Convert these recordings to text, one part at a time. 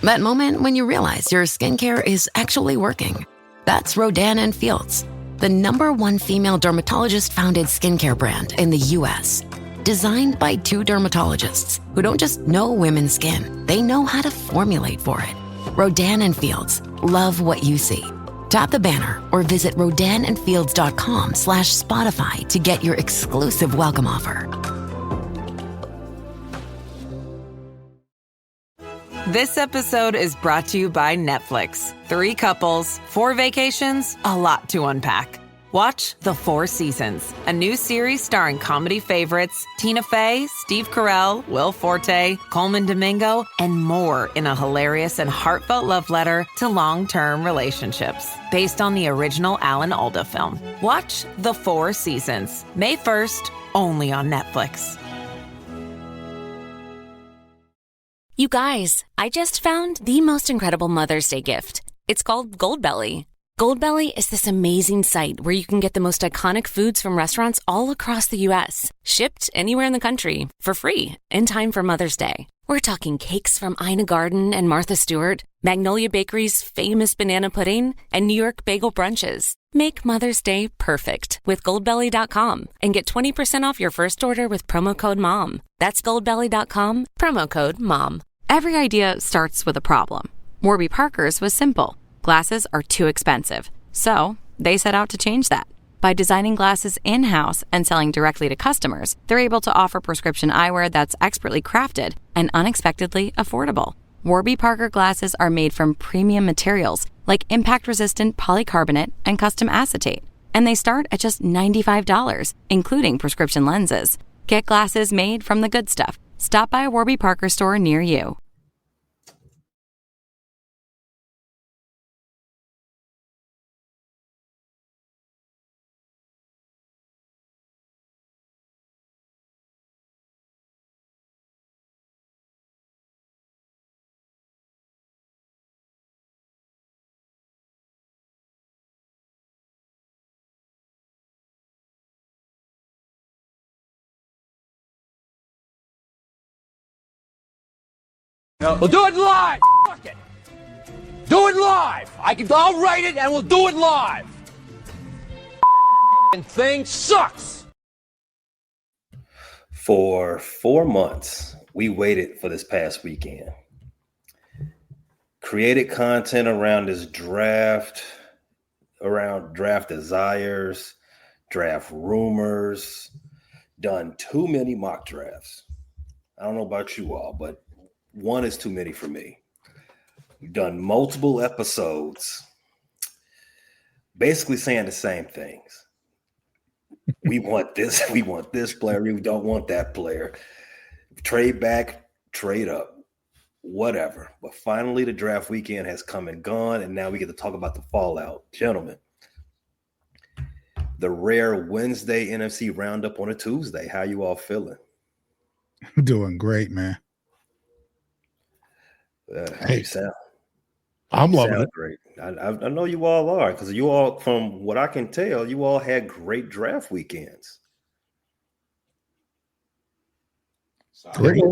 That moment when you realize your skincare is actually working. That's Rodan and Fields, the #1 female dermatologist-founded skincare brand in the U.S. Designed by 2 dermatologists who don't just know women's skin, they know how to formulate for it. Rodan and Fields, love what you see. Tap the banner or visit rodanandfields.com/Spotify to get your exclusive welcome offer. This episode is brought to you by Netflix. 3 couples, 4 vacations, a lot to unpack. Watch The 4 Seasons, a new series starring comedy favorites Tina Fey, Steve Carell, Will Forte, Coleman Domingo, and more in a hilarious and heartfelt love letter to long-term relationships. Based on the original Alan Alda film. Watch The 4 Seasons, May 1st, only on Netflix. You guys, I just found the most incredible Mother's Day gift. It's called Goldbelly. Goldbelly is this amazing site where you can get the most iconic foods from restaurants all across the U.S., shipped anywhere in the country for free in time for Mother's Day. We're talking cakes from Ina Garten and Martha Stewart, Magnolia Bakery's famous banana pudding, and New York bagel brunches. Make Mother's Day perfect with Goldbelly.com and get 20% off your first order with promo code MOM. That's Goldbelly.com, promo code MOM. Every idea starts with a problem. Warby Parker's was simple. Glasses are too expensive. So they set out to change that. By designing glasses in-house and selling directly to customers, they're able to offer prescription eyewear that's expertly crafted and unexpectedly affordable. Warby Parker glasses are made from premium materials like impact-resistant polycarbonate and custom acetate. And they start at just $95, including prescription lenses. Get glasses made from the good stuff. Stop by a Warby Parker store near you. We'll do it live. Fuck it. Do it live. I'll write it and we'll do it live. Thing sucks. For 4 months, we waited for this past weekend. Created content around this draft, around draft desires, draft rumors, done too many mock drafts. I don't know about you all, but one is too many for me. We've done multiple episodes basically saying the same things. We want this player, we don't want that player. Trade back, trade up, whatever. But finally, the draft weekend has come and gone, and now we get to talk about the fallout. Gentlemen, the rare Wednesday NFC roundup on a Tuesday. How you all feeling? I'm doing great, man. How you sound? I'm loving it. Great. I know you all are, because you all, from what I can tell, you all had great draft weekends. Great.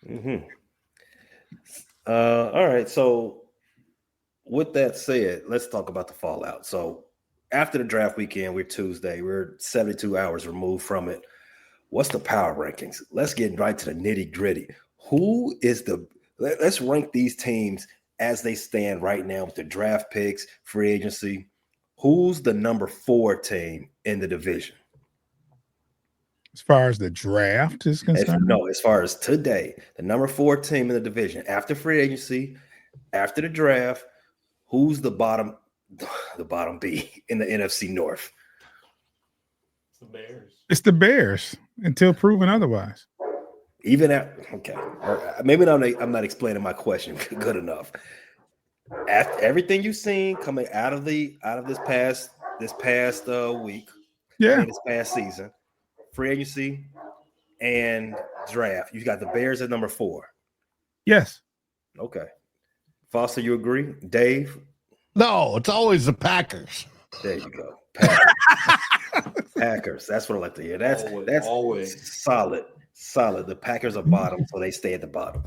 Mm-hmm. All right. So with that said, let's talk about the fallout. So after the draft weekend, we're Tuesday. We're 72 hours removed from it. What's the power rankings? Let's get right to the nitty gritty. Let's rank these teams as they stand right now with the draft picks, free agency. Who's the number 4 team in the division? As far as the draft is concerned? As far as today, the number 4 team in the division after free agency, after the draft, who's the bottom B in the NFC North? It's the Bears. It's the Bears until proven otherwise. Even okay, maybe I'm not explaining my question good enough. After everything you've seen coming out of this past week, this past season, free agency and draft, you got the Bears at number 4. Yes. Okay. Foster, you agree? Dave? No, it's always the Packers. There you go. Packers. That's what I like to hear. That's always solid Solid. The Packers are bottom, so they stay at the bottom.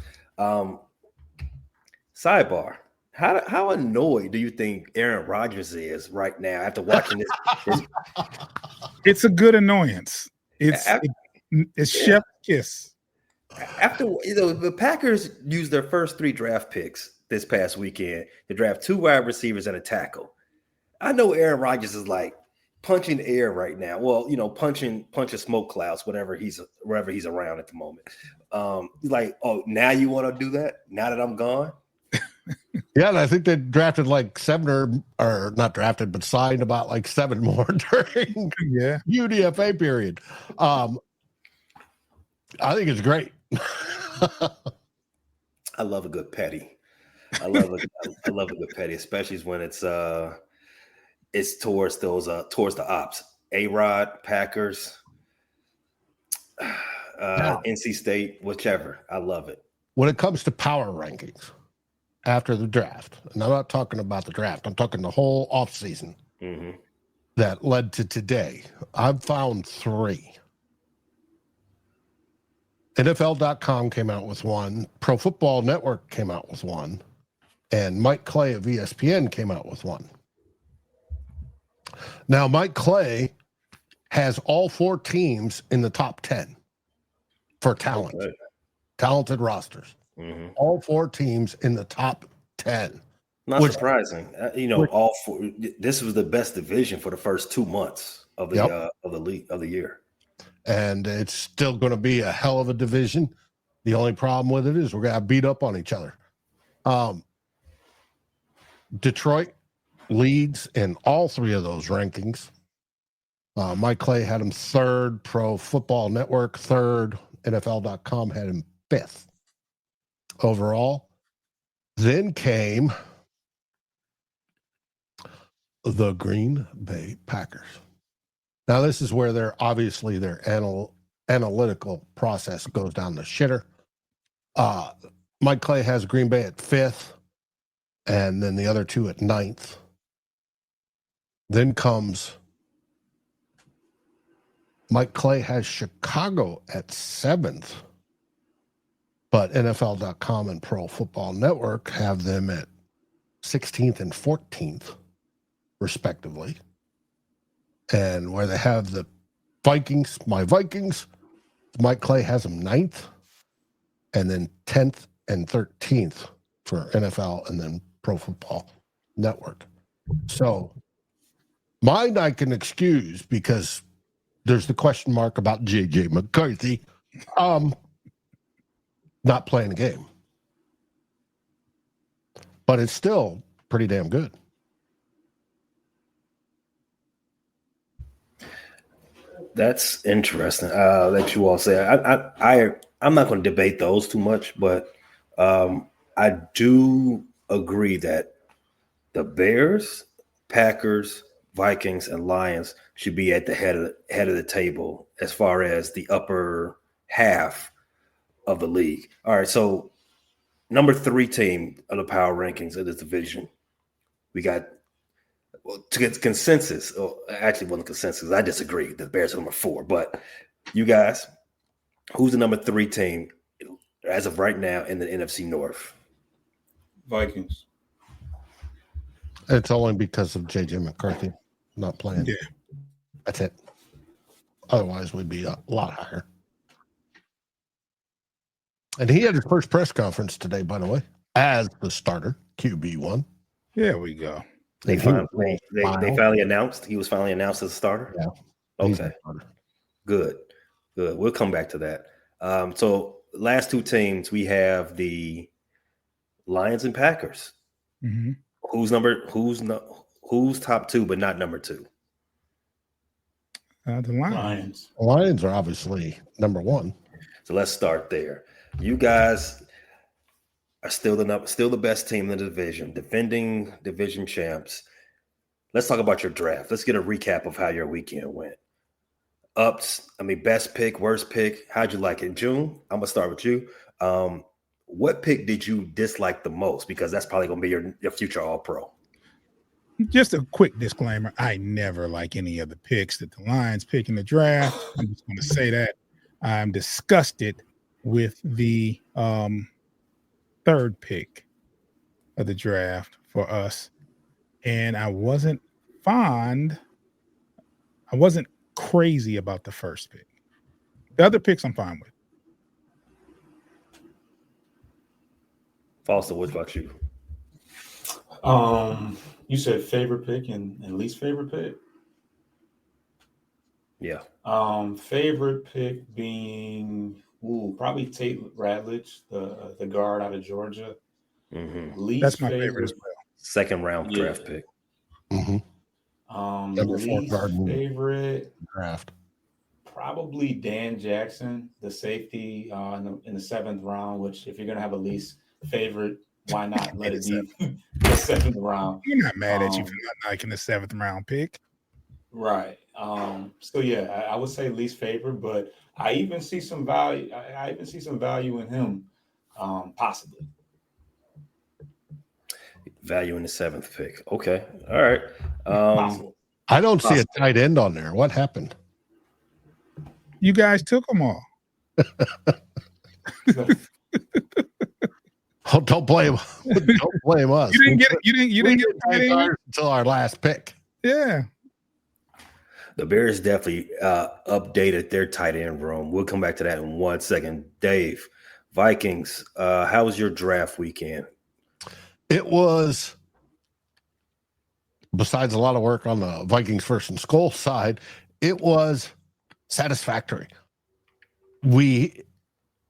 Sidebar. How annoyed do you think Aaron Rodgers is right now after watching this? It's a good annoyance. It's chef's kiss. After the Packers used their first 3 draft picks this past weekend to draft 2 wide receivers and a tackle. I know Aaron Rodgers is like punching air right now. Well, punching smoke clouds, wherever he's around at the moment. He's like, oh, now you want to do that? Now that I'm gone? Yeah, and I think they drafted like 7 or not drafted, but signed about like 7 more during UDFA period. I think it's great. I love a good petty. I love a good petty, especially when it's towards the ops. A-Rod, Packers, NC State, whichever. I love it. When it comes to power rankings after the draft, and I'm not talking about the draft, I'm talking the whole offseason that led to today, I've found 3. NFL.com came out with one, Pro Football Network came out with one, and Mike Clay of ESPN came out with one. Now, Mike Clay has all 4 teams in the top 10 for talent, talented rosters. All 4 teams in the top 10. Not surprising. All 4. This was the best division for the first 2 months of the league of the year, and it's still going to be a hell of a division. The only problem with it is we're going to beat up on each other. Detroit leads in all 3 of those rankings. Mike Clay had him 3rd, Pro Football Network 3rd, NFL.com had him 5th overall. Then came the Green Bay Packers. Now, this is where their analytical process goes down the shitter. Mike Clay has Green Bay at 5th, and then the other 2 at 9th. Then comes Mike Clay has Chicago at 7th, but NFL.com and Pro Football Network have them at 16th and 14th, respectively. And where they have the Vikings, my Vikings, Mike Clay has them 9th, and then 10th and 13th for NFL and then Pro Football Network. So mine I can excuse because there's the question mark about J.J. McCarthy not playing the game. But it's still pretty damn good. That's interesting. That you all say. I'm not going to debate those too much, but I do agree that the Bears, Packers, Vikings, and Lions should be at the head of the table as far as the upper half of the league. All right, so number 3 team of the power rankings of this division, we got to get consensus. Actually, wasn't consensus. I disagree. The Bears are number 4, but you guys, who's the number 3 team as of right now in the NFC North? Vikings. It's only because of J.J. McCarthy not playing. Yeah. That's it. Otherwise, we'd be a lot higher. And he had his first press conference today, by the way, as the starter, QB1. There we go. They finally announced. He was finally announced as a starter? Yeah. Okay. Good. We'll come back to that. So last 2 teams, we have the Lions and Packers. Mm-hmm. Who's top 2 but not number 2? The Lions. Lions are obviously number 1. So let's start there. You guys are still the best team in the division, defending division champs. Let's talk about your draft. Let's get a recap of how your weekend went. Best pick, worst pick. How'd you like it? June, I'm gonna start with you. What pick did you dislike the most? Because that's probably gonna be your future All-Pro. Just a quick disclaimer. I never like any of the picks that the Lions pick in the draft. I'm just going to say that. I'm disgusted with the third pick of the draft for us. And I wasn't crazy about the first pick. The other picks I'm fine with. Foster, what about you? You said favorite pick and least favorite pick? Yeah. Favorite pick being probably Tate Radledge, the guard out of Georgia. Mm-hmm. That's my favorite as well. Second round draft pick. Mm-hmm. Least favorite draft. Probably Dan Jackson, the safety in the 7th round. Which, if you're gonna have a least favorite, why not let it be the 7th round? You're not mad at you for not liking the 7th round pick, right? So yeah, I would say least favorite, but I even see some value. I even see some value in him, possibly. Value in the 7th pick. Okay. All right. I don't see a tight end on there. What happened? You guys took them all. Oh, don't blame us. You didn't get tight end until our last pick. Yeah. The Bears definitely updated their tight end room. We'll come back to that in 1 second. Dave, Vikings, how was your draft weekend? It was, besides a lot of work on the Vikings first and goal side, it was satisfactory. We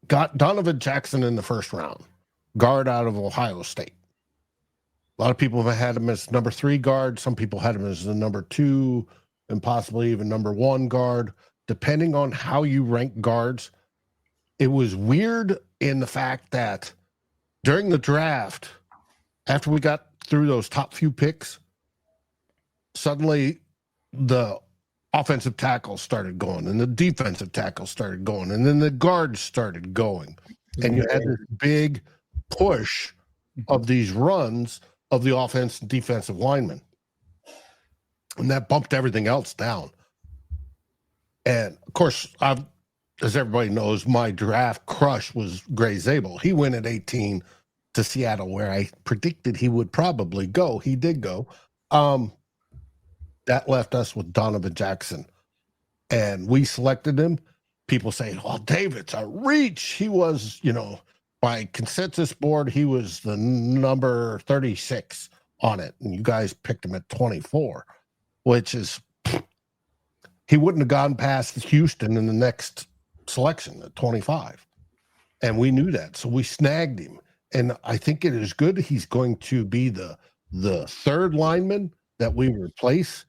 got Donovan Jackson in the first round, guard out of Ohio State. A lot of people have had him as number 3 guard. Some people had him as the number 2 and possibly even number 1 guard, depending on how you rank guards. It was weird in the fact that during the draft, after we got through those top few picks, suddenly the offensive tackles started going and the defensive tackles started going and then the guards started going. And you had this big push of these runs of the offense and defensive linemen. And that bumped everything else down. And, of course, as everybody knows, my draft crush was Gray Zabel. He went at 18 to Seattle, where I predicted he would probably go. He did go. That left us with Donovan Jackson. And we selected him. People say, well, David's a reach. He was, by consensus board, he was the number 36 on it. And you guys picked him at 24, which is, he wouldn't have gone past Houston in the next selection at 25. And we knew that. So we snagged him. And I think it is good. He's going to be the third lineman that we replace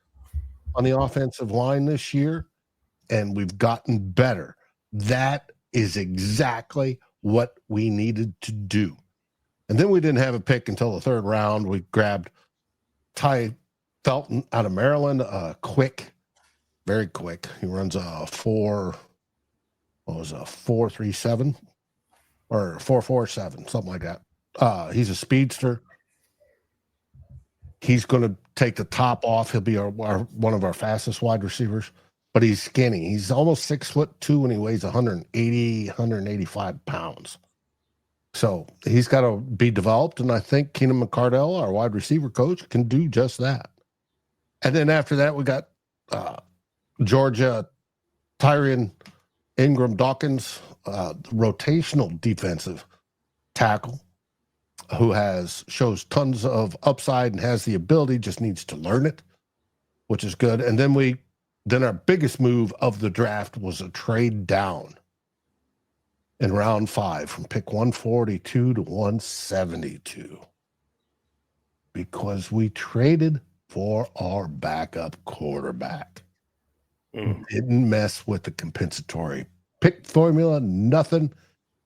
on the offensive line this year. And we've gotten better. That is exactly what we needed to do. And then we didn't have a pick until the 3rd round. We grabbed Ty Felton out of Maryland, quick, very quick. He runs a 4.37 or 4.47, something like that. He's a speedster. He's going to take the top off. He'll be one of our fastest wide receivers, but he's skinny. He's almost 6'2" and he weighs 185 pounds. So he's got to be developed, and I think Keenan McCardell, our wide receiver coach, can do just that. And then after that, we got Georgia, Tyrion Ingram Dawkins, rotational defensive tackle, who shows tons of upside and has the ability, just needs to learn it, which is good. And then our biggest move of the draft was a trade down in round 5 from pick 142 to 172, because we traded for our backup quarterback. Didn't mess with the compensatory pick formula, nothing.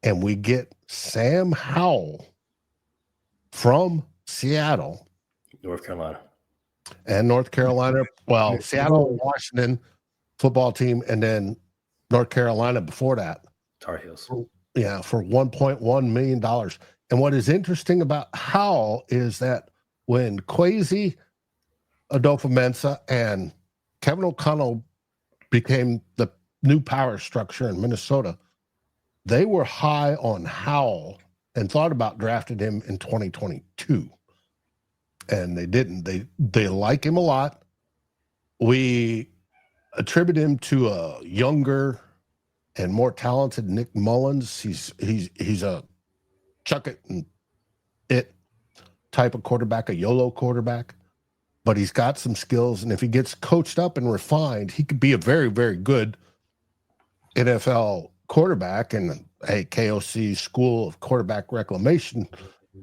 And we get Sam Howell from Seattle. North Carolina. Well, Seattle, Washington football team, and then North Carolina before that. Tar Heels. Yeah, for $1.1 million. And what is interesting about Howell is that when Kwesi Adolfo-Mensah and Kevin O'Connell became the new power structure in Minnesota, they were high on Howell and thought about drafting him in 2022. And they didn't. They like him a lot. We attribute him to a younger and more talented Nick Mullins. He's a chuck it and it type of quarterback, a YOLO quarterback, but he's got some skills. And if he gets coached up and refined, he could be a very, very good NFL quarterback. And hey, KOC School of Quarterback Reclamation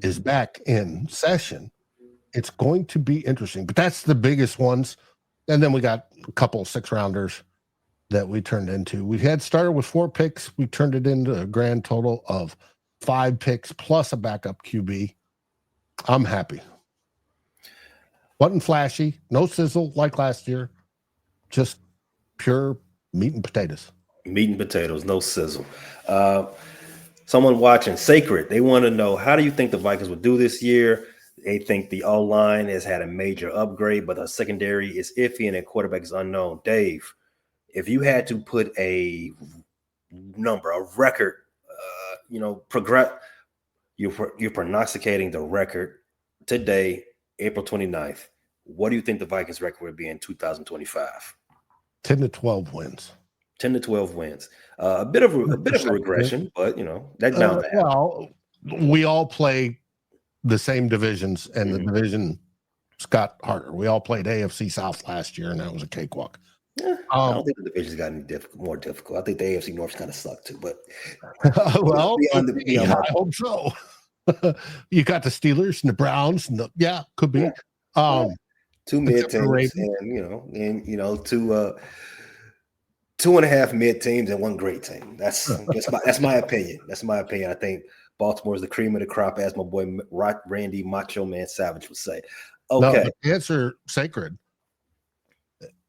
is back in session. It's going to be interesting, but that's the biggest ones. And then we got a couple of 6-rounders that we turned into. We had started with 4 picks. We turned it into a grand total of 5 picks plus a backup QB. I'm happy. Wasn't flashy, no sizzle like last year, just pure meat and potatoes. Meat and potatoes, no sizzle. Someone watching Sacred, they want to know, how do you think the Vikings will do this year? They think the O-line has had a major upgrade, but the secondary is iffy and the quarterback is unknown. Dave, if you had to put a number, a record, you're prognosticating the record today, April 29th. What do you think the Vikings record would be in 2025? 10 to 12 wins. 10 to 12 wins. A bit of a regression, but that's bound to happen. Well, we all play the same divisions, and the division got harder. We all played AFC South last year, and that was a cakewalk. Yeah, I don't think the division's got any more difficult. I think the AFC North's kind of sucked too, but well, I hope so. You got the Steelers and the Browns, and could be. Two mid teams, and 2.5 mid teams and 1 great team. That's my opinion. That's my opinion. I think Baltimore is the cream of the crop, as my boy Randy Macho Man Savage would say. Okay, no, answer Sacred.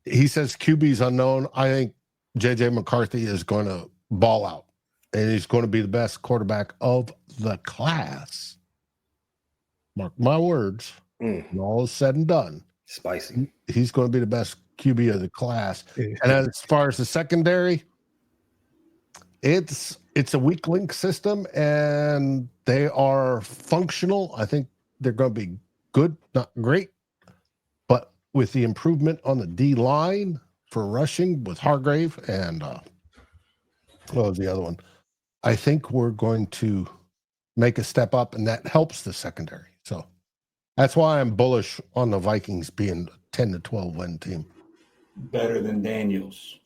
He says QB's unknown. I think JJ McCarthy is going to ball out, and he's going to be the best quarterback of the class. Mark my words. When all is said and done, spicy. He's going to be the best QB of the class. And as far as the secondary, it's a weak link system, and they are functional. I think they're going to be good, not great, but with the improvement on the D line for rushing with Hargrave and what was the other one? I think we're going to make a step up, and that helps the secondary. So that's why I'm bullish on the Vikings being a 10 to 12 win team. Better than Daniels.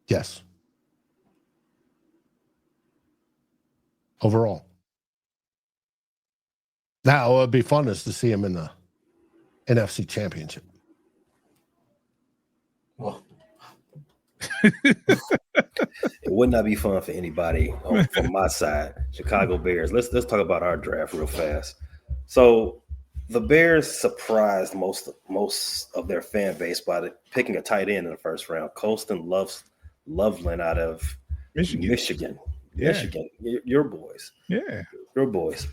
Yes. Overall. Now, it would be fun is to see him in the NFC Championship. Well, it would not be fun for anybody from my side. Chicago Bears. Let's talk about our draft real fast. So the Bears surprised most of their fan base by picking a tight end in the first round. Colston Loveland out of Michigan. Yeah. Michigan. Your boys. Yeah. Your boys.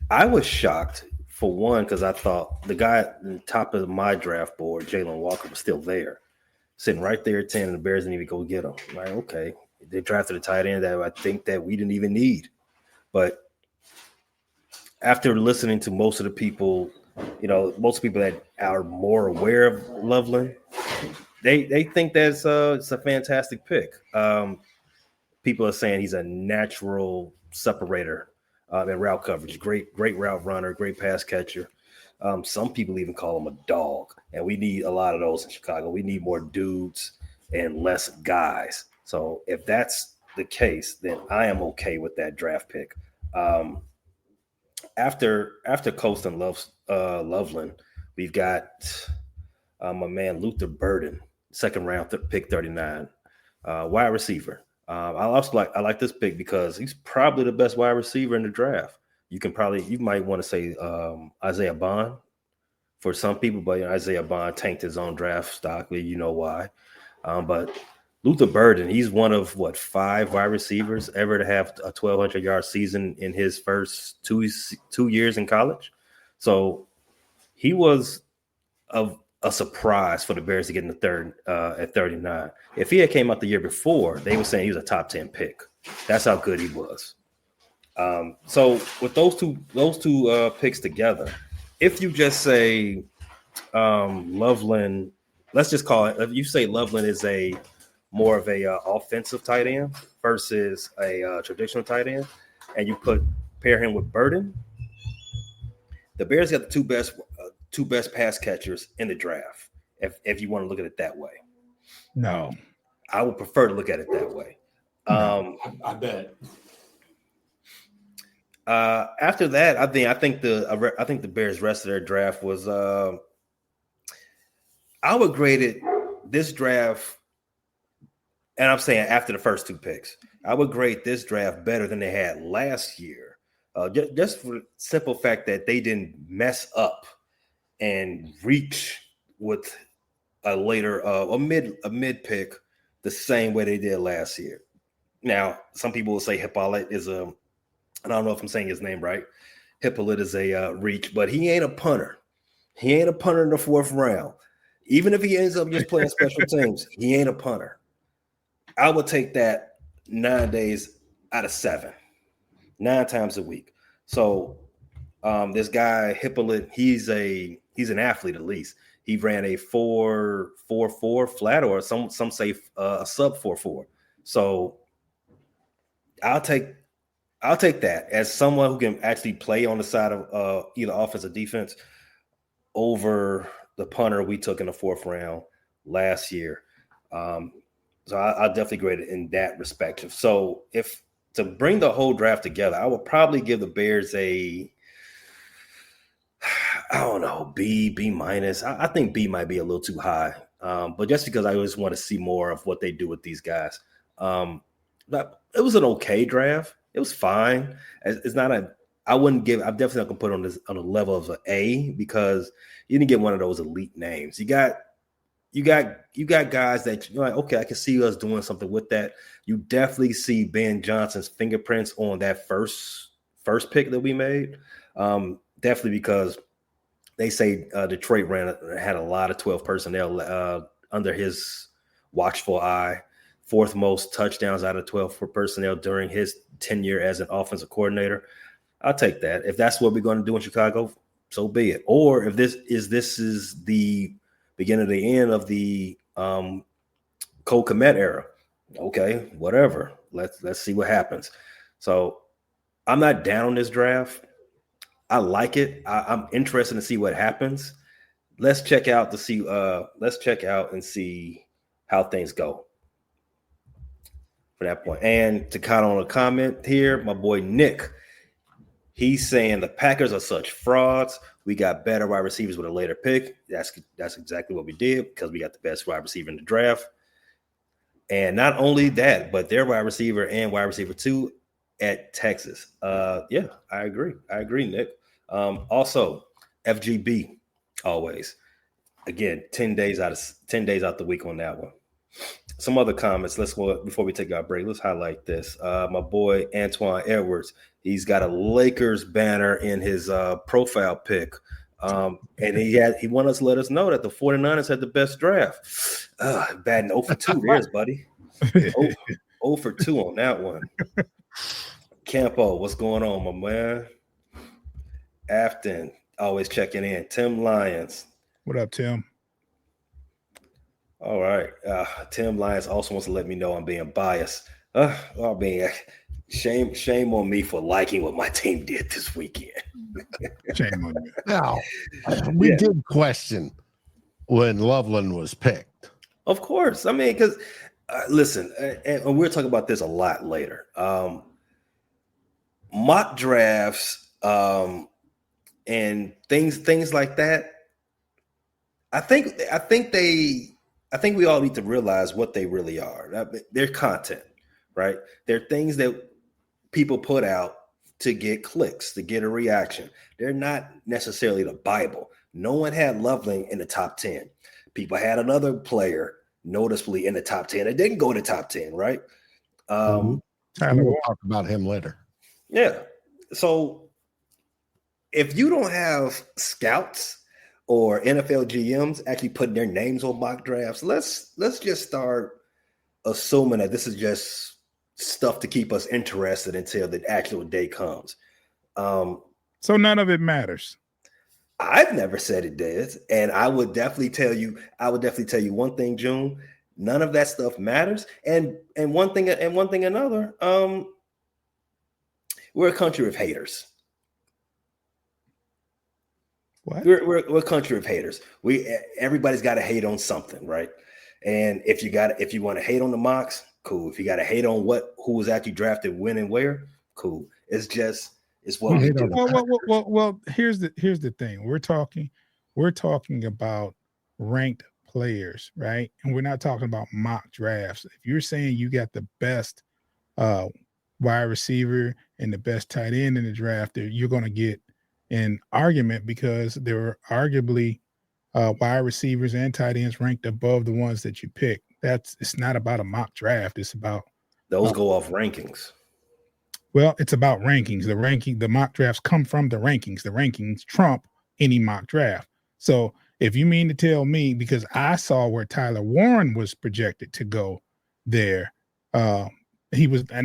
I was shocked, for one, because I thought the guy at the top of my draft board, Jalen Walker, was still there, sitting right there at 10, and the Bears didn't even go get him. I'm like, okay, they drafted a tight end that I think that we didn't even need. But after listening to most of the people, most people that are more aware of Loveland, they think that's it's a fantastic pick. People are saying he's a natural separator in route coverage. Great route runner, great pass catcher. Some people even call him a dog, and we need a lot of those in Chicago. We need more dudes and less guys. So if that's the case, then I am okay with that draft pick. After Colston Loveland, we've got my man Luther Burden, second round pick 39, wide receiver. I like this pick because he's probably the best wide receiver in the draft. You might want to say Isaiah Bond for some people, but Isaiah Bond tanked his own draft stock. You know why? But Luther Burden, he's one of 5 wide receivers ever to have a 1,200-yard season in his first two years in college. So he was a surprise for the Bears to get in the third at 39. If he had came out the year before, they were saying he was a top 10 pick. That's how good he was. So with those two picks together, if you just say Loveland, let's just call it. If you say Loveland is a more of a offensive tight end versus a traditional tight end, and you pair him with Burden, the Bears got the two best pass catchers in the draft. If you want to look at it that way, no, I would prefer to look at it that way. I bet. After that, I think the Bears' rest of their draft was. I would grade it this draft, and I'm saying after the first two picks, I would grade this draft better than they had last year. Just for the simple fact that they didn't mess up and reach with a later a mid pick the same way they did last year. Now, some people will say Hippolyte is I don't know if I'm saying his name right. Hippolyte is a reach, but he ain't a punter. He ain't a punter in the fourth round. Even if he ends up just playing special teams, he ain't a punter. I would take that 9 days out of 7, 9 times a week. So this guy Hippolyte, he's an athlete at least. He ran a 4.44 flat, or some say a sub 4.4. So I'll take that as someone who can actually play on the side of either offense or defense over the punter we took in the 4th round last year. So I'll definitely grade it in that respect. So if to bring the whole draft together, I would probably give the Bears a, I don't know, B minus. I think B might be a little too high, but just because I always want to see more of what they do with these guys. But it was an okay draft. It was fine. It's not a. I'm definitely not gonna put it on a level of an A because you didn't get one of those elite names. You got guys that you're like, okay, I can see us doing something with that. You definitely see Ben Johnson's fingerprints on that first pick that we made. Definitely because they say Detroit had a lot of 12 personnel under his watchful eye. 4th most touchdowns out of 12 for personnel during his tenure as an offensive coordinator. I'll take that. If that's what we're going to do in Chicago, so be it. Or if this is the beginning of the end of the Cole Kmet era, okay, whatever. Let's see what happens. So I'm not down on this draft. I like it. I'm interested to see what happens. Let's check out and see how things go from that point. And to count on a comment here, my boy Nick, he's saying the Packers are such frauds. We got better wide receivers with a later pick. That's exactly what we did because we got the best wide receiver in the draft. And not only that, but their wide receiver and wide receiver 2 at Texas. Yeah, I agree. Nick. Also, FGB always. Again, 10 days out the week on that one. Some other comments. Let's go before we take our break. Let's highlight this. My boy Antoine Edwards. He's got a Lakers banner in his profile pic. And he wanted us to let us know that the 49ers had the best draft. Batting 0 for 2 there's, buddy. 0 for 2 on that one. Campo, what's going on, my man? Afton, always checking in. Tim Lyons. What up, Tim? All right. Tim Lyons also wants to let me know I'm being biased. Shame on me for liking what my team did this weekend. Shame on you. Now, we did question when Loveland was picked. Of course. I mean, because listen, and we'll talk about this a lot later. Mock drafts and things like that. I think we all need to realize what they really are. They're content, right? They're things that people put out to get clicks, to get a reaction. They're not necessarily the Bible. No one had Loveland in the top 10. People had another player noticeably in the top 10. It didn't go to top 10, right? We'll talk about him later. Yeah. So if you don't have scouts or NFL GMs actually putting their names on mock drafts. Let's just start assuming that this is just stuff to keep us interested until the actual day comes. So none of it matters. I've never said it does, and I would definitely tell you one thing, June. None of that stuff matters, and one thing another. We're a country of haters. What? We're a country of haters. Everybody's got to hate on something, right? And if you want to hate on the mocks, cool. If you got to hate on who was actually drafted, when, and where, cool. It's what we do. Well, here's the thing. We're talking about ranked players, right? And we're not talking about mock drafts. If you're saying you got the best wide receiver and the best tight end in the draft, you're going to get an argument because there were arguably wide receivers and tight ends ranked above the ones that you pick. It's not about a mock draft. It's about those go off rankings. Well, it's about rankings. The mock drafts come from the rankings. The rankings trump any mock draft. So if you mean to tell me, because I saw where Tyler Warren was projected to go there, and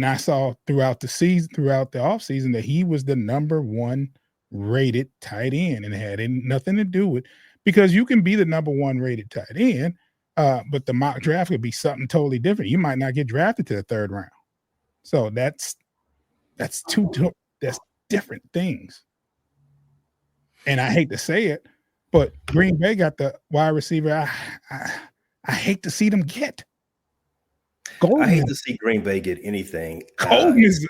I saw throughout the offseason that he was the number one rated tight end, and it had nothing to do with, because you can be the number one rated tight end, but the mock draft could be something totally different. You might not get drafted to the third round. So that's different things. And I hate to say it, but Green Bay got the wide receiver I hate to see them get. I hate to see Green Bay get anything. Golden is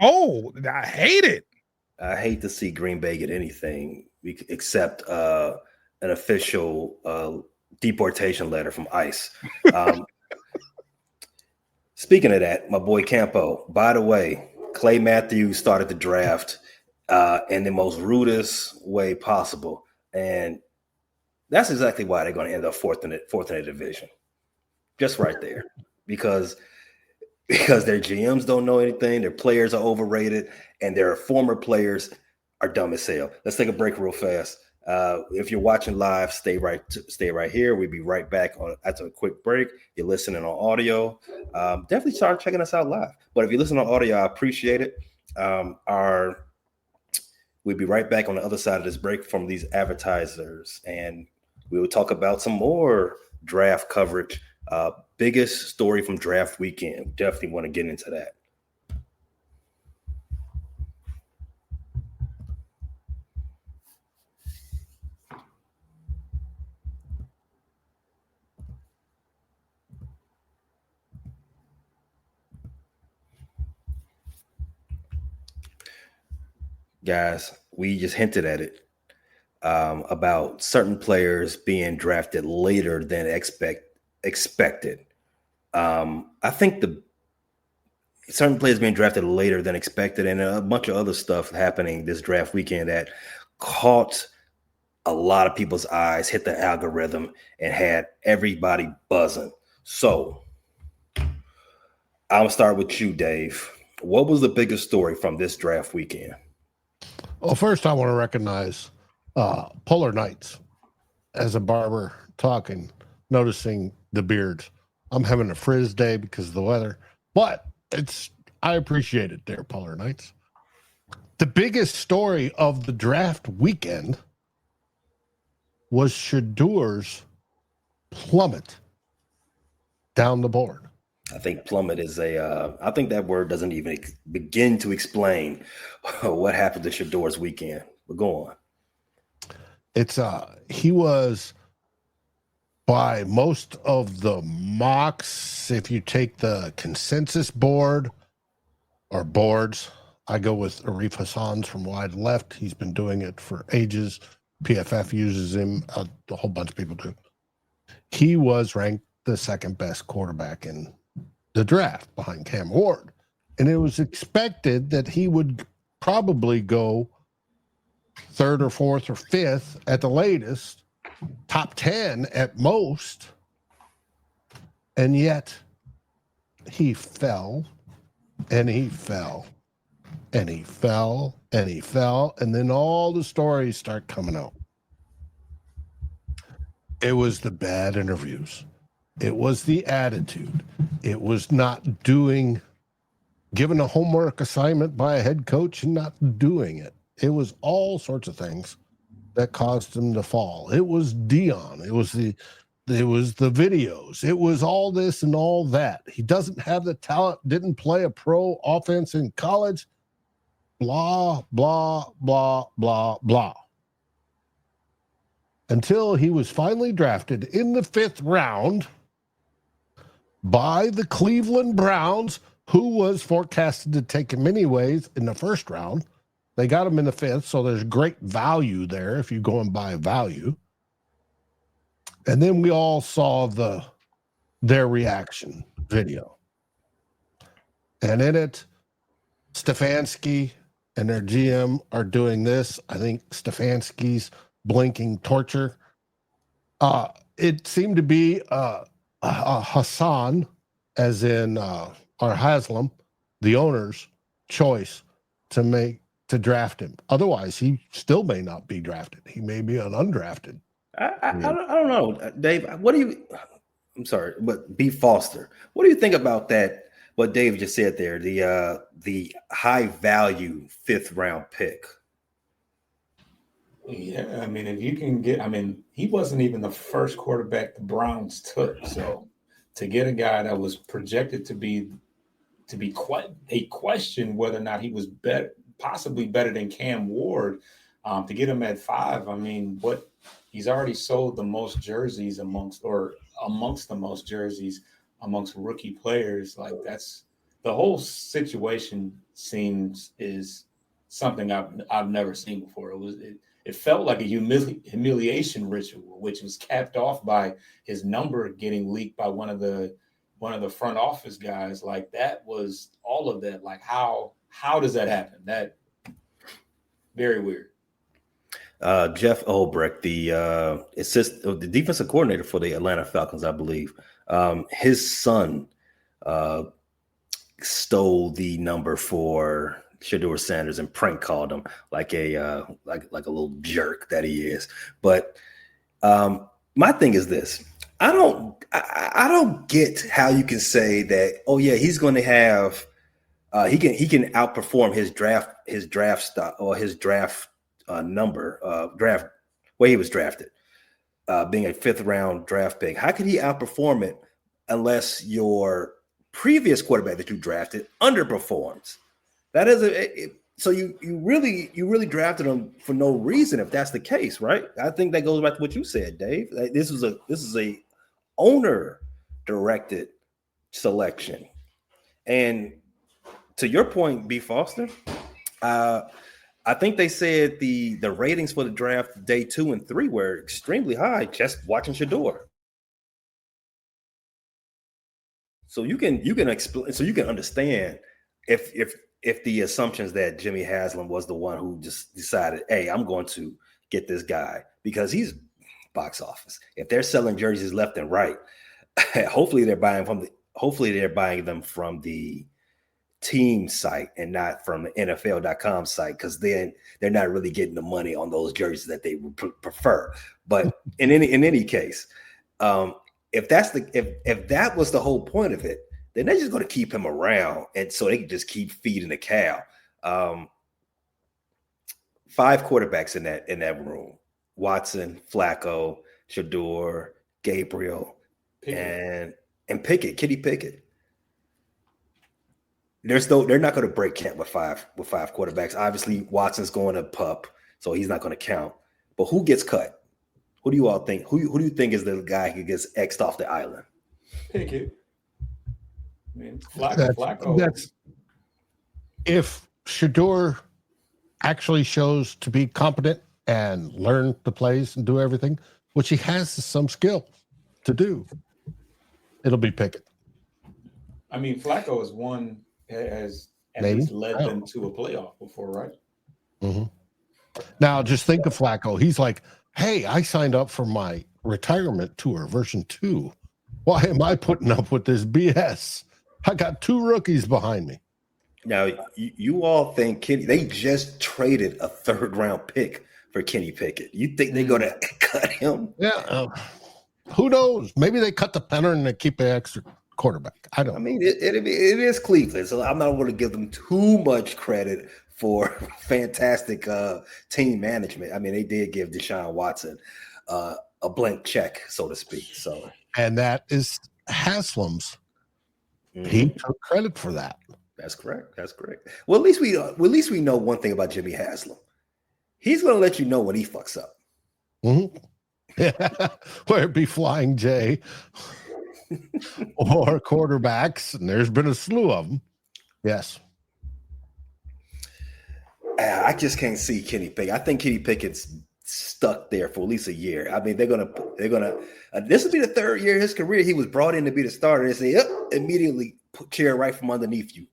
cold. I hate it. I hate to see Green Bay get anything except an official deportation letter from ICE. Speaking of that, my boy Campo, by the way, Clay Matthews started the draft in the most rudest way possible. And that's exactly why they're going to end up fourth in the division. Just right there. Because their GMs don't know anything, their players are overrated, and their former players are dumb as hell. Let's take a break real fast. If you're watching live, stay right here. We'll be right back after a quick break. You're listening on audio. Definitely start checking us out live. But if you listen on audio, I appreciate it. We'll be right back on the other side of this break from these advertisers, and we will talk about some more draft coverage. Biggest story from draft weekend. Definitely want to get into that. Guys, we just hinted at it about certain players being drafted later than expected. I think certain players being drafted later than expected, and a bunch of other stuff happening this draft weekend that caught a lot of people's eyes, hit the algorithm, and had everybody buzzing. So I'll start with you, Dave. What was the biggest story from this draft weekend? Well, first I want to recognize Polar Nights as a barber talking, noticing the beards. I'm having a frizz day because of the weather, but I appreciate it there, Polar Nights. The biggest story of the draft weekend was Shaduer's plummet down the board. I think plummet is I think that word doesn't even begin to explain what happened to Shaduer's weekend. But go on. He was, by most of the mocks, if you take the consensus board or boards, I go with Arif Hassan's from Wide Left. He's been doing it for ages. PFF uses him. A whole bunch of people do. He was ranked the second best quarterback in the draft behind Cam Ward. And it was expected that he would probably go third or fourth or fifth at the latest, top 10 at most. And yet he fell and he fell and he fell and he fell. And then all the stories start coming out. It was the bad interviews. It was the attitude. It was not given a homework assignment by a head coach and not doing it. It was all sorts of things that caused him to fall. It was Dion. It was the videos. It was all this and all that. He doesn't have the talent, didn't play a pro offense in college. Blah, blah, blah, blah, blah. Until he was finally drafted in the 5th round by the Cleveland Browns, who was forecasted to take him anyways in the 1st round. They got him in the 5th, so there's great value there if you go and buy value. And then we all saw their reaction video. And in it, Stefanski and their GM are doing this. I think Stefanski's blinking torture. It seemed to be Hassan, as in or Haslam, the owner's choice to draft him. Otherwise, he still may not be drafted. He may be an undrafted. I don't know, Dave. I'm sorry, but B. Foster. What do you think about that? What Dave just said there, the high value 5th round pick. Yeah, I mean, if you can get, he wasn't even the first quarterback the Browns took. So to get a guy that was projected to be quite a question whether or not he was possibly better than Cam Ward, to get him at 5, he's already sold the most jerseys amongst the most jerseys amongst rookie players. Like, that's the whole situation is something I've never seen before. It felt like a humiliation ritual, which was capped off by his number getting leaked by one of the front office guys. Like, that was all of that. Like, how does that happen? That very weird. Jeff Ulbrich, the defensive coordinator for the Atlanta Falcons, I believe, his son stole the number for Shaduer Sanders and prank called him like a little jerk that he is. But my thing is this: I don't get how you can say that. Oh yeah, he's going to have he can outperform his draft stock or his draft draft where he was drafted, being a 5th round draft pick. How could he outperform it unless your previous quarterback that you drafted underperforms? That is so you really drafted him for no reason if that's the case, right? I think that goes back to what you said, Dave. This is a owner directed selection, and to your point, B. Foster, I think they said the ratings for the draft day 2 and 3 were extremely high just watching Shaduer. So you can explain, so you can understand if the assumptions that Jimmy Haslam was the one who just decided, hey, I'm going to get this guy because he's box office. If they're selling jerseys left and right, hopefully they're buying them from the team site and not from the NFL.com site, because then they're not really getting the money on those jerseys that they would prefer. But in any case, if that was the whole point of it, then they're just going to keep him around, and so they can just keep feeding the cow. 5 quarterbacks in that room: Watson, Flacco, Shaduer, Gabriel, and Pickett, Kenny Pickett. They're not going to break camp with five quarterbacks. Obviously, Watson's going to pup, so he's not going to count. But who gets cut? Who do you all think? Who do you think is the guy who gets X'd off the island? Pickett. I mean, Flacco. That's if Shaduer actually shows to be competent and learn the plays and do everything, which he has some skill to do, it'll be Pickett. I mean, Flacco has at Maybe. least led them to a playoff before, right? Mm-hmm. Now, just think of Flacco. He's like, hey, I signed up for my retirement tour version 2. Why am I putting up with this BS? I got 2 rookies behind me. Now, you all think they just traded a 3rd round pick for Kenny Pickett. You think they're going to cut him? Yeah. Who knows? Maybe they cut the punter and they keep an extra quarterback. I don't. I mean, it is Cleveland, so I'm not going to give them too much credit for fantastic team management. I mean, they did give Deshaun Watson a blank check, so to speak. So, and that is Haslam's. He took credit for that. That's correct. That's correct. Well, at least we know one thing about Jimmy Haslam. He's going to let you know when he fucks up. Mm-hmm. Yeah, whether it be Flying J or quarterbacks, and there's been a slew of them. Yes. I just can't see Kenny Pickett. I think Kenny Pickett's stuck there for at least a year. I mean, they're gonna. This will be the third year of his career. He was brought in to be the starter. They say, "Yep," immediately put chair right from underneath you.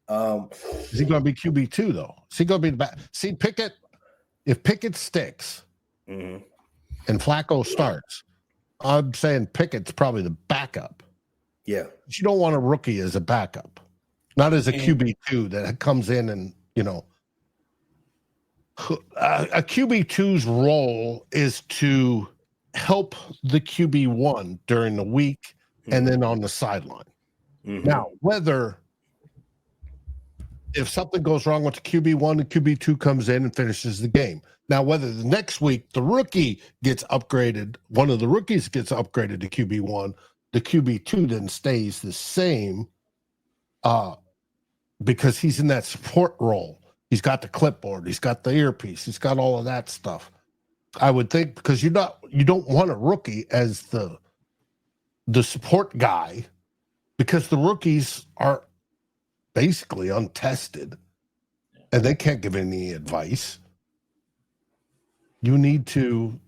Is he going to be QB2 though? Is he going to be the back? See, Pickett. If Pickett sticks and Flacco starts, I'm saying Pickett's probably the backup. Yeah, but you don't want a rookie as a backup, not as a QB2 that comes in and a QB2's role is to help the QB1 during the week and then on the sideline. Now, if something goes wrong with the QB1, the QB2 comes in and finishes the game. Now, whether the next week the rookie gets upgraded, one of the rookies gets upgraded to QB1, the QB2 then stays the same because he's in that support role. He's got the clipboard. He's got the earpiece. He's got all of that stuff. I would think because you don't want a rookie as the support guy because the rookies are basically untested and they can't give any advice. You need to.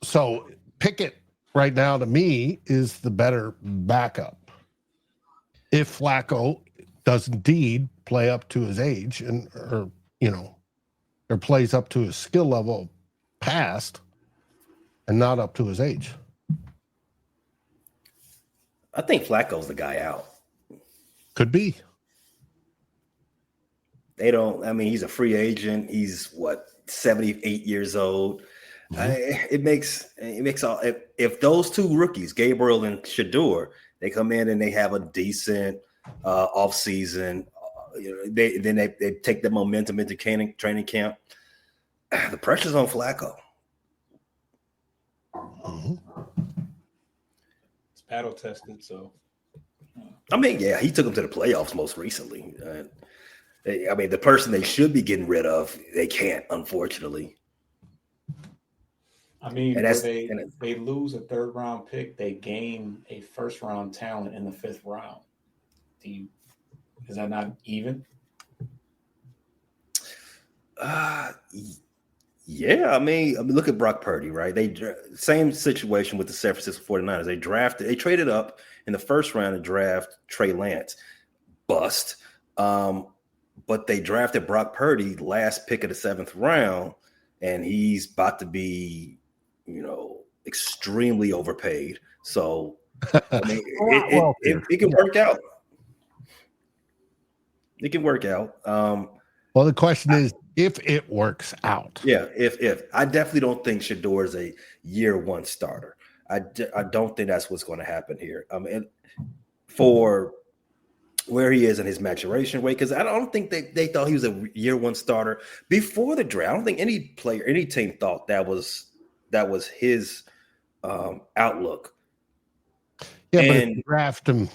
So Pickett right now to me is the better backup. If Flacco does indeed play up to his age or plays up to his skill level past and not up to his age. I think Flacco's the guy out. Could be. They don't. I mean, he's a free agent. He's 78 years old. It makes all. If those two rookies, Gabriel and Shaduer, they come in and they have a decent off season. They take the momentum into training camp. The pressure's on Flacco. It's battle tested, so. I mean, yeah, he took them to the playoffs most recently. I mean, the person they should be getting rid of, they can't, unfortunately. I mean, they lose a third round pick, they gain a first round talent in the fifth round. Is that not even? Yeah. I mean, look at Brock Purdy, right? Same situation with the San Francisco 49ers. They traded up in the first round to draft Trey Lance. Bust. But they drafted Brock Purdy last pick of the seventh round, and he's about to be, extremely overpaid. So, I mean, it can work out. It can work out. Well, the question is if it works out. Yeah, if I definitely don't think Shaduer is a year one starter. I don't think that's what's going to happen here. And for where he is in his maturation rate, because I don't think they thought he was a year one starter before the draft. I don't think any team thought that was his outlook. Yeah, but if you draft him,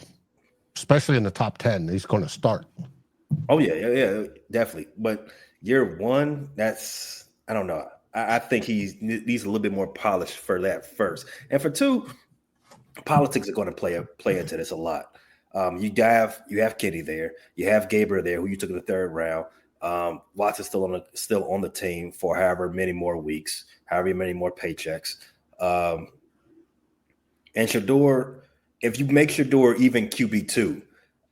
especially in the top 10, he's going to start. Oh yeah, definitely. But year one, I don't know. I think he needs a little bit more polish for that first, and for two, politics are going to play into this a lot. You have Kenny there, you have Gabriel there, who you took in the third round. Watson's still on the team for however many more weeks, however many more paychecks. And Shaduer, if you make Shaduer even QB2,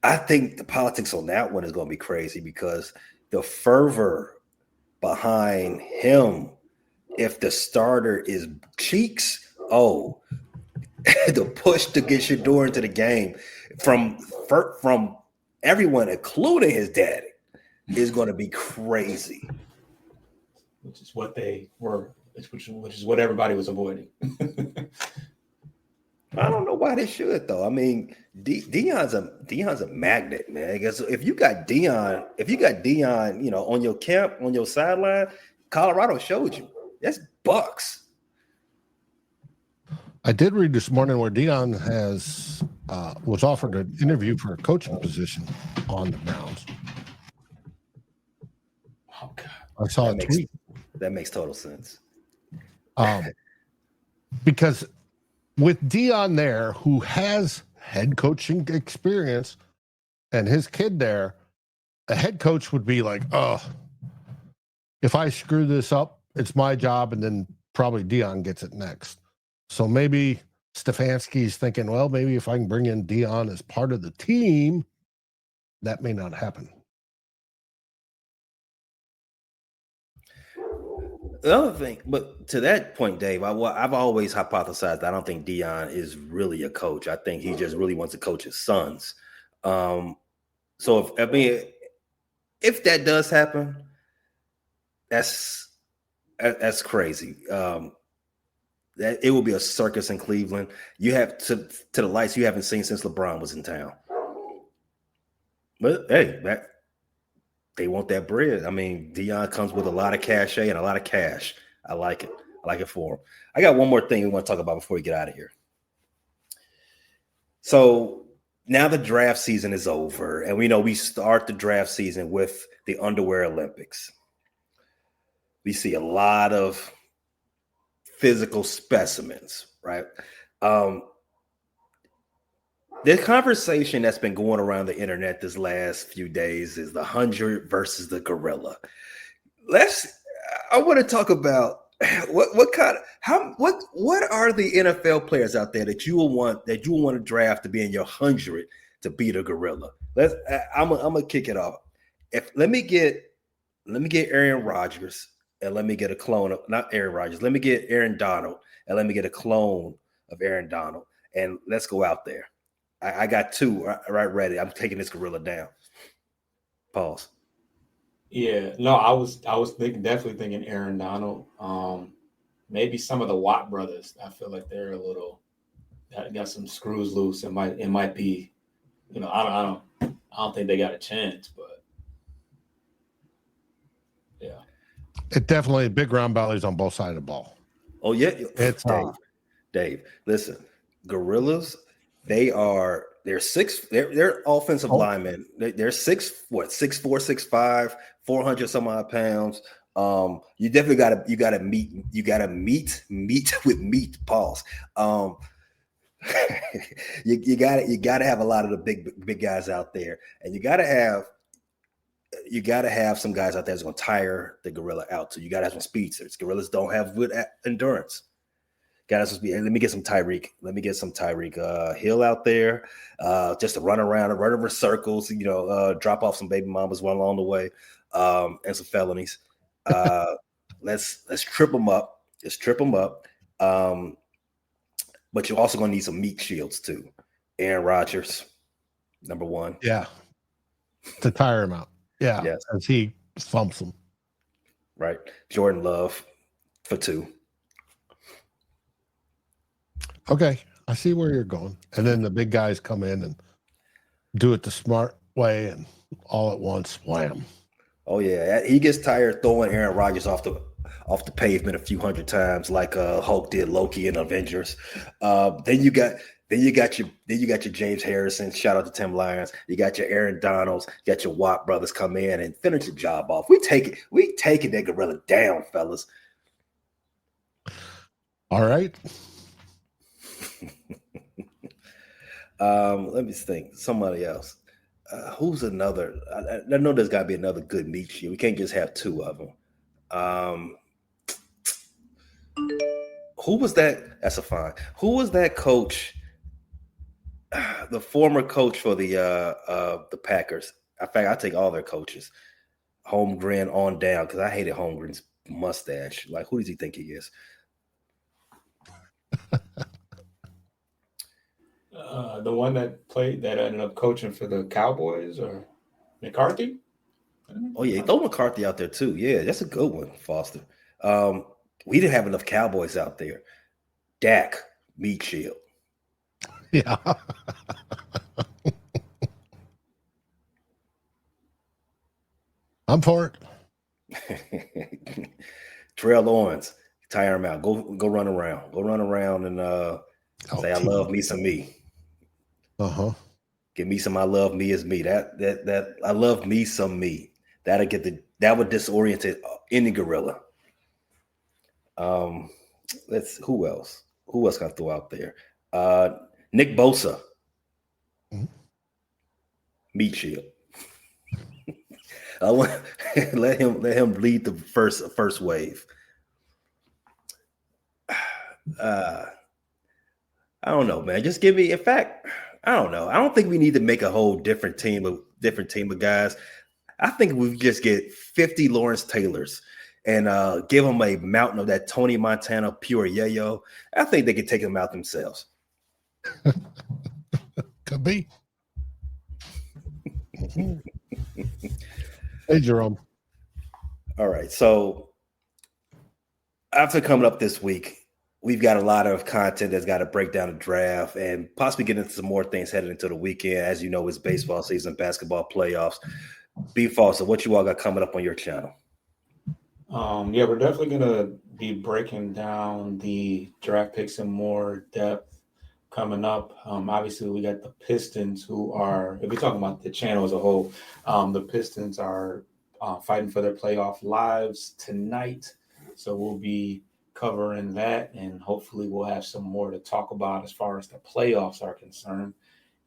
I think the politics on that one is going to be crazy because the fervor behind him, if the starter is Cheeks, the push to get Shaduer into the game from everyone, including his daddy, is going to be crazy. Which is what they were, which is what everybody was avoiding. I don't know why they should though. I mean, Deion's a magnet, man. I guess if you got Deion, on your camp, on your sideline, Colorado showed you. That's bucks. I did read this morning where Deion was offered an interview for a coaching position on the Browns. Oh God! I saw a tweet. That makes total sense. Because with Deion there, who has head coaching experience, and his kid there, a head coach would be like, "Oh, if I screw this up, it's my job," and then probably Deion gets it next. So maybe Stefanski's thinking, well, maybe if I can bring in Deion as part of the team, that may not happen. The other thing, but to that point, Dave, I've always hypothesized I don't think Deion is really a coach. I think he just really wants to coach his sons. So if that does happen, that's crazy. That it will be a circus in Cleveland. You have to the lights you haven't seen since LeBron was in town. But hey, they want that bread. I mean, Deion comes with a lot of cachet and a lot of cash. I like it. I like it for him. I got one more thing we want to talk about before we get out of here. So now the draft season is over, and we know we start the draft season with the Underwear Olympics. We see a lot of physical specimens, right? The conversation that's been going around the internet this last few days is the 100 versus the gorilla. I want to talk about what are the NFL players out there that you will want to draft to be in your 100 to beat a gorilla? I'm gonna kick it off. Let me get Aaron Rodgers and let me get a clone of not Aaron Rodgers. Let me get Aaron Donald and let me get a clone of Aaron Donald and let's go out there. I got two right ready. I'm taking this gorilla down. Pause. Yeah, no, I was definitely thinking Aaron Donald. Maybe some of the Watt brothers. I feel like they're got some screws loose. It might be, I don't think they got a chance, but yeah. It definitely big round bellies on both sides of the ball. Oh yeah, it's Dave. Listen, gorillas. They're offensive linemen. They're 6'4", 6'5", 400 some odd pounds. You definitely gotta meet with meat. Pause. You gotta have a lot of the big guys out there, and you gotta have some guys out there that's gonna tire the gorilla out. So you gotta have some speedsters. Gorillas don't have good endurance. Let me get some Tyreek. Hill out there, just to run around and run over circles. Drop off some baby mamas one along the way, and some felonies. Let's trip them up. But you're also going to need some meat shields too. Aaron Rodgers, number one. Yeah, to tire him out. Yeah, yes. As he thumps them. Right. Jordan Love for 2. Okay, I see where you're going. And then the big guys come in and do it the smart way and all at once, wham. Oh yeah, he gets tired throwing Aaron Rodgers off the pavement a few hundred times, like Hulk did Loki in Avengers. Then you got your James Harrison. Shout out to Tim Lyons. You got your Aaron Donalds. You got your Watt brothers come in and finish the job off. We taking that gorilla down, fellas. All right. Let me think. Somebody else. Who's another? I know there's got to be another good meat shield. We can't just have 2 of them. Who was that? That's a fine. Who was that coach? The former coach for the Packers. In fact, I take all their coaches. Holmgren on down because I hated Holmgren's mustache. Like, who does he think he is? The one that ended up coaching for the Cowboys, or McCarthy? Oh yeah, throw McCarthy out there too. Yeah, that's a good one, Foster. We didn't have enough Cowboys out there. Dak, meat shield. Yeah. I'm for it. Terrell Owens, tire him out. Go run around. Go run around and say I love me some me. Uh-huh. Give me some I love me is me. That I love me some me. That would disorient any gorilla. Who else? Who else can I throw out there? Nick Bosa. Mm-hmm. Meat shield. I want let him lead the first wave. I don't know, man. Just give me. In fact, I don't know. I don't think we need to make a whole different team of guys. I think we just get 50 Lawrence Taylors and give them a mountain of that Tony Montana pure yayo. I think they could take them out themselves. Could be. Hey, Jerome. All right. So after coming up this week, we've got a lot of content that's got to break down the draft and possibly get into some more things headed into the weekend. As you know, it's baseball season, basketball playoffs. B. Foster, what you all got coming up on your channel? Yeah, we're definitely going to be breaking down the draft picks in more depth coming up. Obviously, we got the Pistons who are, if we're talking about the channel as a whole, the Pistons are fighting for their playoff lives tonight. So we'll be covering that, and hopefully we'll have some more to talk about as far as the playoffs are concerned.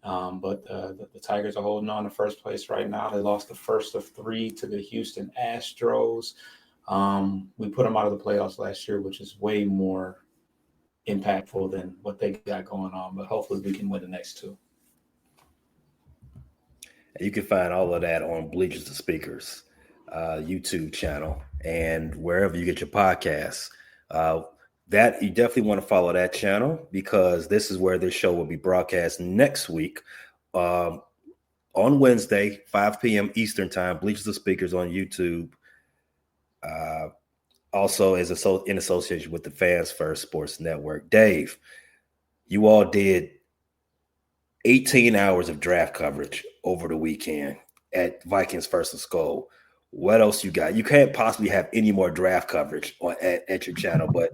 But the Tigers are holding on to first place right now. They lost the first of 3 to the Houston Astros. We put them out of the playoffs last year, which is way more impactful than what they got going on. But hopefully we can win the next 2. You can find all of that on Bleachers to Speakers YouTube channel and wherever you get your podcasts. That you definitely want to follow that channel because this is where this show will be broadcast next week on Wednesday, 5 p.m. Eastern time. Bleachers to Speakers on YouTube. Also in association with the Fans First Sports Network. Dave, you all did 18 hours of draft coverage over the weekend at Vikings First and Skull. What else you got? You can't possibly have any more draft coverage at your channel, but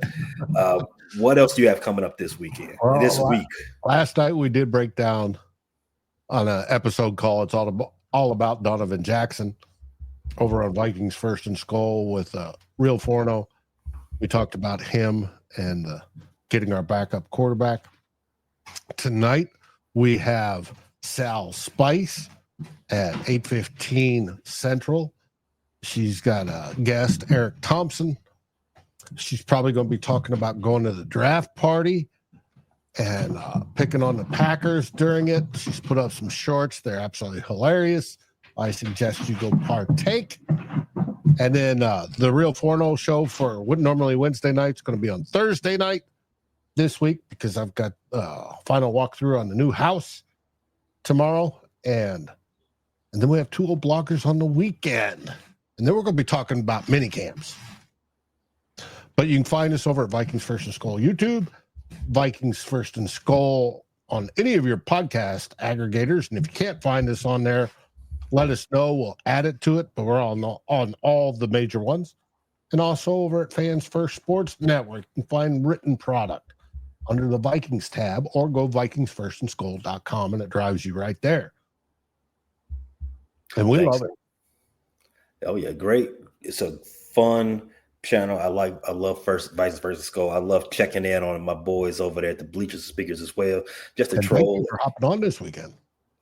what else do you have coming up this weekend? This week? Last night we did break down on an episode called "It's All About Donovan Jackson" over on Vikings First and Skull with Real Forno. We talked about him and getting our backup quarterback. Tonight we have Sal Spice at 8:15 Central. She's got a guest, Eric Thompson. She's probably going to be talking about going to the draft party and picking on the Packers during it. She's put up some shorts. They're absolutely hilarious. I suggest you go partake. And then the Real Forno show for normally Wednesday night is going to be on Thursday night this week because I've got final walkthrough on the new house tomorrow. And then we have 2 old bloggers on the weekend. And then we're going to be talking about mini camps. But you can find us over at Vikings First and Skull YouTube, Vikings First and Skull on any of your podcast aggregators. And if you can't find us on there, let us know. We'll add it to it. But we're on all the major ones. And also over at Fans First Sports Network, you can find written product under the Vikings tab or go VikingsFirstandSkull.com and it drives you right there. And we love it. Oh yeah, great. It's a fun channel. I love Vikings First Skull. I love checking in on my boys over there at the Bleachers Speakers as well. Just to troll. Thank you for hopping on this weekend.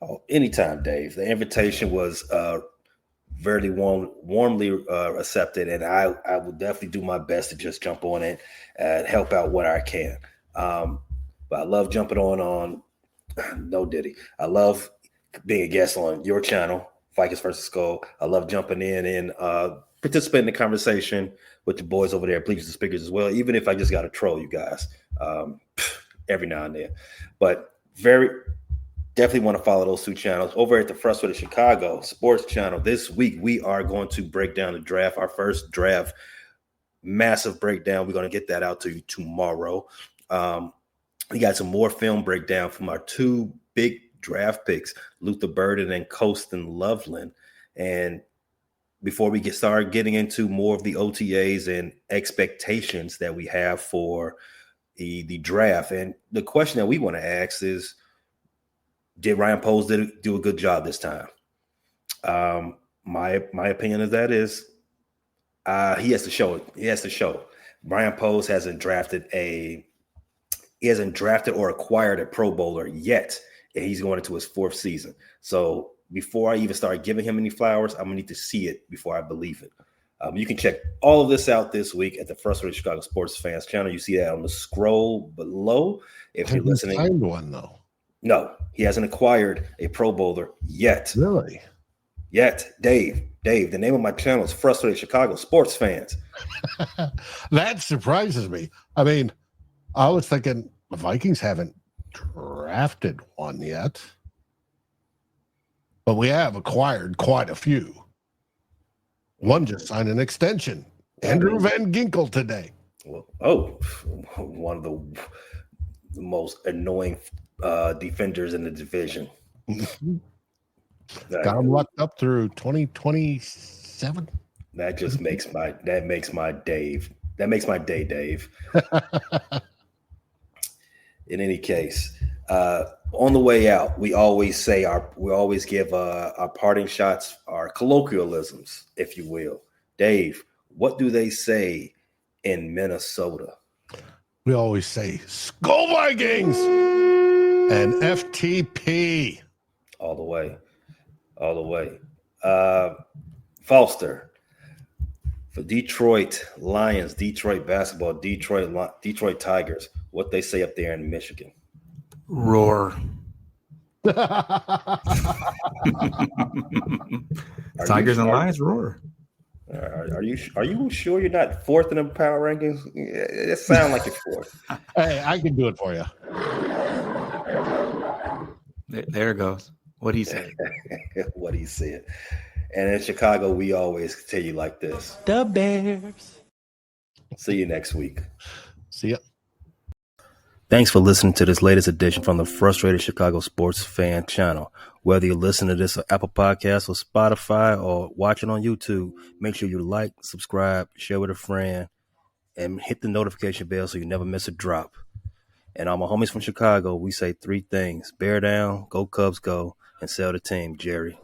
Oh, anytime, Dave. The invitation was very warmly accepted, and I will definitely do my best to just jump on it and help out what I can. But I love jumping on No Diddy. I love being a guest on your channel, Vikings First Skull. I love jumping in and participating in the conversation with the boys over there at Bleachers and Speakers as well, even if I just got to troll you guys every now and then. But definitely want to follow those 2 channels. Over at the Frustrated Chicago Sports channel this week, we are going to break down the draft, our first draft, massive breakdown. We're going to get that out to you tomorrow. We got some more film breakdown from our two big draft picks, Luther Burden and Colston Loveland. And before we start getting into more of the OTAs and expectations that we have for the draft, and the question that we want to ask is, did Ryan Poles do a good job this time? My opinion of that is he has to show it. He has to show. Ryan Poles hasn't drafted or acquired a Pro Bowler yet, and he's going into his fourth season. So before I even start giving him any flowers, I'm gonna need to see it before I believe it. You can check all of this out this week at the Frustrated Chicago Sports Fans channel. You see that on the scroll below. If you're listening, signed one though. No, he hasn't acquired a Pro Bowler yet. Really? Yet, Dave. The name of my channel is Frustrated Chicago Sports Fans. That surprises me. I mean, I was thinking the Vikings haven't drafted one yet, but we have acquired quite a few. One just signed an extension. Andrew Van Ginkel today. One of the most annoying defenders in the division. Got him locked up through 2027. That makes my day, Dave. In any case, on the way out, we always give our parting shots, our colloquialisms, if you will. Dave, what do they say in Minnesota? We always say Skull Vikings and FTP. All the way. Foster, for Detroit Lions, Detroit basketball, Detroit Tigers, what they say up there in Michigan? Roar. Tigers and Lions roar. Are you sure you're not fourth in the power rankings? It sounds like you're fourth. Hey, I can do it for you. There it goes. What he said. What he said. And in Chicago, we always tell you like this. The Bears. See you next week. See ya. Thanks for listening to this latest edition from the Frustrated Chicago Sports Fan channel. Whether you listen to this on Apple Podcasts or Spotify or watch it on YouTube, make sure you like, subscribe, share with a friend, and hit the notification bell so you never miss a drop. And all my homies from Chicago, we say three things: bear down, go Cubs go, and sell the team, Jerry.